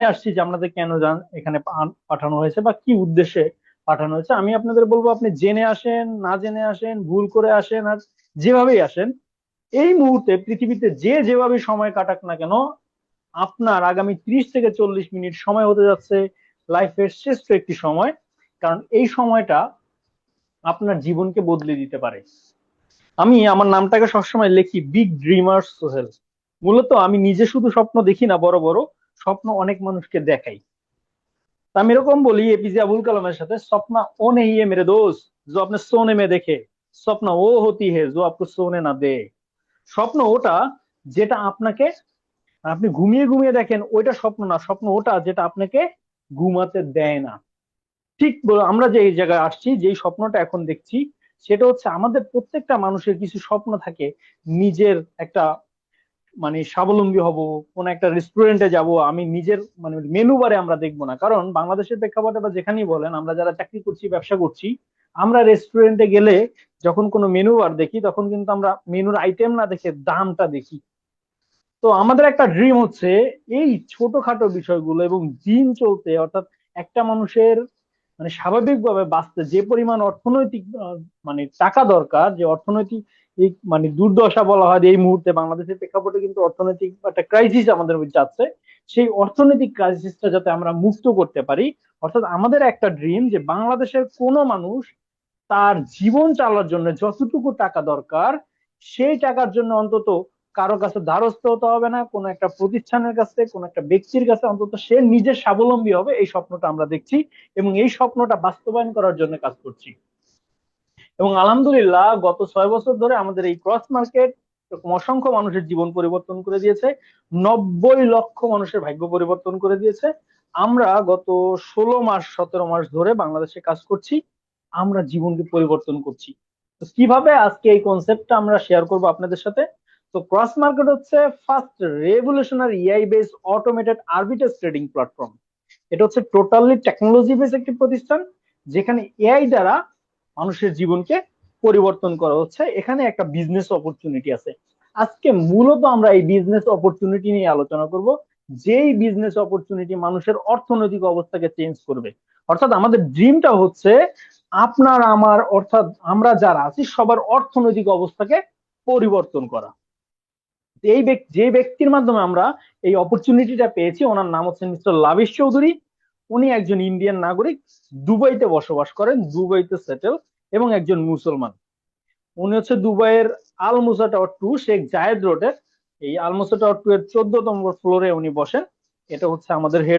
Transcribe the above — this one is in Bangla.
আসছি যে আপনাদের কেন এখানে পাঠানো হয়েছে বা কি উদ্দেশ্যে পাঠানো হয়েছে। আমি আপনাদের বলবো, আপনি জেনে আসেন, না জেনে আসেন, ভুল করে আসেন, আর যেভাবেই আসেন, এই মুহূর্তে পৃথিবীতে যে যেভাবে সময় কাটাক না কেন, আপনার আগামী 30 থেকে 40 মিনিট সময় হতে যাচ্ছে লাইফের শ্রেষ্ঠ একটি সময়। কারণ এই সময়টা আপনার জীবনকে বদলে দিতে পারে। আমি আমার নামটাকে সবসময় লিখি বিগ ড্রিমার সোহেল। মূলত আমি নিজে শুধু স্বপ্ন দেখি না, বড় বড় স্বপ্ন অনেক মানুষকে দেখাই। তা আমি এরকম বলি এপিজে আবুল কালামের সাথে, सपना ओ नहीं है मेरे दोस्त जो अपने सोने में देखे, सपना ও होती है जो आपको सोने ना दे। স্বপ্ন ওটা যেটা আপনাকে, আপনি ঘুমিয়ে ঘুমিয়ে দেখেন, ওইটা স্বপ্ন না। স্বপ্ন ওটা যেটা আপনাকে ঘুমাতে দেয় না। ঠিক আমরা যে এই জায়গায় আসছি, যেই স্বপ্নটা এখন দেখছি, সেটা হচ্ছে আমাদের প্রত্যেকটা মানুষের কিছু স্বপ্ন থাকে। নিজের একটা স্বাবলম্বী হব, কোন একটা রেস্টুরেন্টে যাব, আমি নিজের মেনু বারে আমরা দেখবো না। কারণ বাংলাদেশের প্রেক্ষাপটে বা যেখানেই বলেন, আমরা যারা চাকরি করছি, ব্যবসা করছি, আমরা রেস্টুরেন্টে গেলে যখন কোনো মেনু বার দেখি, তখন কিন্তু আমরা মেনুর আইটেম না দেখে দামটা দেখি। তো আমাদের একটা ড্রিম হচ্ছে এই ছোটখাটো বিষয়গুলো এবং দিন চলতে, অর্থাৎ একটা মানুষের স্বাভাবিকভাবে বাঁচতে যে পরিমাণ অর্থনৈতিক টাকা দরকার, যে অর্থনৈতিক এই দুর্দশা বলা হয় যে এই মুহূর্তে বাংলাদেশের প্রেক্ষাপটে কিন্তু অর্থনৈতিক একটা ক্রাইসিস আমাদের মধ্যে যাচ্ছে। সেই অর্থনৈতিক ক্রাইসিসটা যাতে আমরা মুক্ত করতে পারি, অর্থাৎ আমাদের একটা ড্রিম যে বাংলাদেশের কোনো মানুষ তার জীবন চালার জন্য যতটুকু টাকা দরকার, সেই টাকার জন্য অন্তত কারো কাছে দ্বারস্থ হতে হবে না, কোনো একটা প্রতিষ্ঠানের কাছে, কোনো একটা ব্যক্তির কাছে, অন্তত সে নিজের স্বাবলম্বী হবে। এই স্বপ্নটা আমরা দেখছি এবং এই স্বপ্নটা বাস্তবায়ন করার জন্য কাজ করছি। এবং আলহামদুলিল্লাহ গত 6 বছর ধরে আমাদের এই ক্রস মার্কেট অসংখ্য মানুষের জীবন পরিবর্তন করে দিয়েছে। 90 লক্ষ মানুষের ভাগ্য পরিবর্তন করে দিয়েছে। আমরা গত 16 মাস 17 মাস ধরে বাংলাদেশে কাজ করছি, আমরা জীবনকে পরিবর্তন করছি। তো কিভাবে, আজকে এই কনসেপ্টটা আমরা শেয়ার করব আপনাদের সাথে। তো ক্রস মার্কেট হচ্ছে first revolutionary AI based automated arbitrage trading platform. এটা হচ্ছে টোটালি টেকনোলজি বেস একটি প্রতিষ্ঠান, যেখানে এআই দ্বারা মানুষের জীবনকে পরিবর্তন করা হচ্ছে। এখানে একটা বিজনেস অপরচুনিটি আছে। আজকে মূলত আমরা এই বিজনেস অপরচুনিটি নিয়ে আলোচনা করব, যেই বিজনেস অপরচুনিটি মানুষের অর্থনৈতিক অবস্থাকে চেঞ্জ করবে। অর্থাৎ আমাদের ড্রিমটা হচ্ছে আপনার আমার, অর্থাৎ আমরা যারা আছি সবার অর্থনৈতিক অবস্থাকে পরিবর্তন করা। যে ব্যক্তির মাধ্যমে আমরা এই অপরচুনিটিটা পেয়েছি, ওনার নাম হচ্ছে মিস্টার লাভিশ চৌধুরী। উনি একজন ইন্ডিয়ান নাগরিক, দুবাইতে বসবাস করেন, দুবাইতে সেটেল, এবং একজন মুসলমান। উনি হচ্ছে দুবাইয়ের আল মুসা টাওয়ার 2 শেখ জায়েদ রোডের এই আল মুসা টাওয়ার 2 এর 14তম ফ্লোরে উনি বসেন। এটা হচ্ছে আমাদের হেড